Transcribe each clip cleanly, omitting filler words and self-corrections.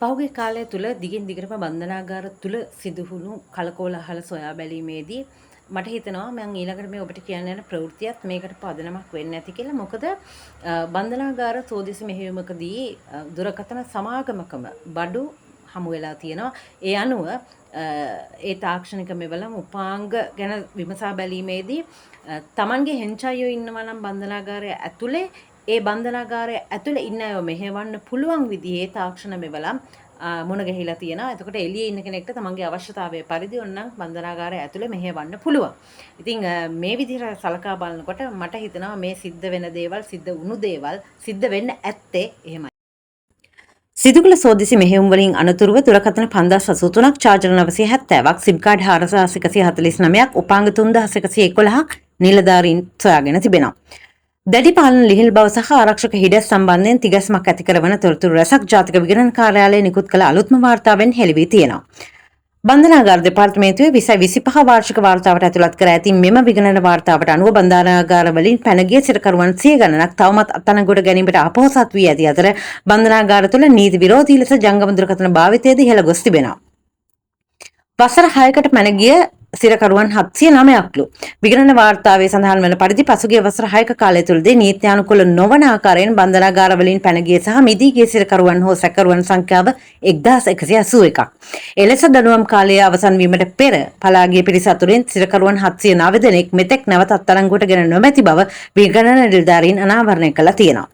පහුගිය කාලය තුල දිගින් දිගටම බන්ධනාගාර තුල සිදුවුණු කලකෝලහල සොයා බැලීමේදී මට හිතෙනවා මම ඊළඟට මේ ඔබට කියන්න යන ප්‍රවෘත්තියත් මේකට පදනමක් වෙන්නේ නැති කියලා. මොකද බන්ධනාගාර සෝදිසි මෙහෙයුමකදී දුරකථන සමාගමකම බඩු හමු වෙලා තියෙනවා. ඒ අනුව ඒ තාක්ෂණික මෙවලම් උපාංග ගැන විමසා බැලීමේදී Tamanගේ හෙන්චයියෝ ඉන්නවා නම් බන්ධනාගාරය ඇතුලේ ඒ බන්ධනාගාරය ඇතුලේ ඉන්න අයව මෙහෙවන්න පුළුවන් විදිහේ තාක්ෂණ මෙවලම් මුණ ගැහිලා තියෙනවා. එතකොට එළියේ ඉන්න කෙනෙක්ට තමන්ගේ අවශ්‍යතාවය පරිදි ඔන්නම් බන්ධනාගාරය ඇතුලේ මෙහෙවන්න පුළුවන්. ඉතින් මේ විදිහට සලකා බලනකොට මට හිතෙනවා මේ සිද්ධ වෙන දේවල්, සිද්ධ වුණු දේවල් සිද්ධ වෙන්න ඇත්තේ එහෙමයි. සිදුකළ සෝදිසි මෙහෙයුම් වලින් අනතුරුව දුරකථන 5083ක්, චාර්ජර් 970ක්, සිම් කාඩ් 4149ක්, උපාංග 3111ක් නිලධාරීන් සොයාගෙන තිබෙනවා. දැඩි පාලන ලිහිල් බව සහ ආරක්ෂක හිඩැස් සම්බන්ධයෙන් තිගැස්මක් ඇති කරවන තොරතුරු රැසක් ජාතික විගණන කාර්යාලය නිකුත් කළ අලුත්ම වාර්තාවෙන් හෙළි වී තියෙනවා. බන්ධනාගාර දෙපාර්තමේන්තුවේ 2025 වාර්ෂික වාර්තාවට ඇතුළත් කර ඇති මෙම විගණන වාර්තාවට අනුව බන්ධනාගාර වලින් පැන ගිය සිරකරුවන් 100 ගණනක් තවමත් අත්අඩංගුවට ගැනීමට අපොහොසත් වී ඇති අතර බන්ධනාගාර තුළ නීති විරෝධී ලෙස ජංගම දුරකථන භාවිතයේදී ඉහළ ගොස් තිබෙනවා. වසර 6කට පැන ගිය සිරකරුවන් 709ක්ලු. විගණන වාර්තාවේ සඳහන් වන පරිදි පසුගිය වසර 6ක කාලය තුළදී නීත්‍යානුකූල නොවන ආකාරයෙන් බන්ධනාගාර වලින් පැන ගිය සහ මිදී ගිය සිරකරුවන් හෝ සැකකරුවන් සංඛ්‍යාව 1181ක්. එලෙස දඩුවම් කාලයේ අවසන් වීමට පෙර පලා ගිය පිරිස අතුරින් සිරකරුවන් 709 දෙනෙක් මෙතෙක් නැවත අත්අඩංගුවට ගෙන නොමැති බව විගණන නිලධාරීන් අනාවරණය කළා තියෙනවා.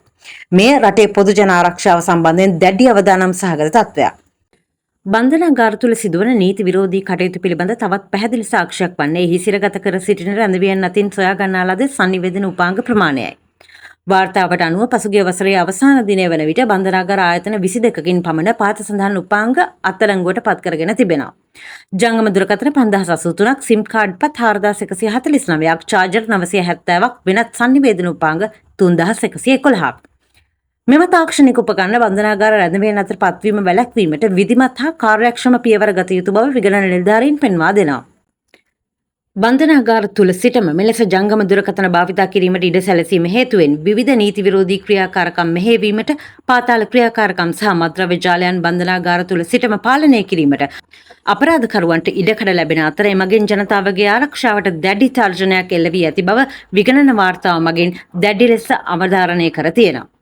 මේ රටේ පොදු ජන ආරක්ෂාව සම්බන්ධයෙන් දැඩි අවදානම් සහගත තත්ත්වයක්. බන්ධනාගාර තුළ සිදුවන නීති විරෝධී කටයුතු පිළිබඳ තවත් පැහැදිලි සාක්ෂියක් වන්නේ එහි සිරගත කර සිටින රැඳවියන් අතින් සොයා ගන්නා ලද sannivedana උපාංග ප්‍රමාණයයි. වාර්තාවට අනුව පසුගිය වසරේ අවසාන දිනය වන විට බන්ධනාගාර ආයතන 22කින් පමණ පාත සඳහන් උපාංග අත්අඩංගුවට පත් කරගෙන තිබෙනවා. ජංගම දුරකථන 5083ක්, සිම් කාඩ් පත් 4149ක්, චාර්ජර් 970ක්, වෙනත් sannivedana උපාංග 3111ක්. මෙම තාක්ෂණික උපකරණ බන්ධනාගාර රැඳවියන් අතර පත්වීම වැළැක්වීමට විධිමත් හා කාර්යක්ෂම පියවර ගත යුතු බව විගණන නිලධාරීන් පෙන්වා දෙනවා. බන්ධනාගාර තුල සිටම මෙලෙස ජංගම දුරකථන භාවිතා කිරීමට ඉඩ සැලසීම හේතුවෙන් විවිධ නීති විරෝධී ක්‍රියාකාරකම් මෙහෙයවීමට, පාතාල ක්‍රියාකාරකම් සහ මත්ද්‍රව්‍ය ජාලයන් බන්ධනාගාර තුල සිටම පාලනය කිරීමට අපරාධකරුවන්ට ඉඩකඩ ලැබෙන අතර එමගින් ජනතාවගේ ආරක්ෂාවට දැඩි තර්ජනයක් එල්ල වී ඇති බව විගණන වාර්තාව මගින් දැඩි ලෙස අවධාරණය කර තියෙනවා.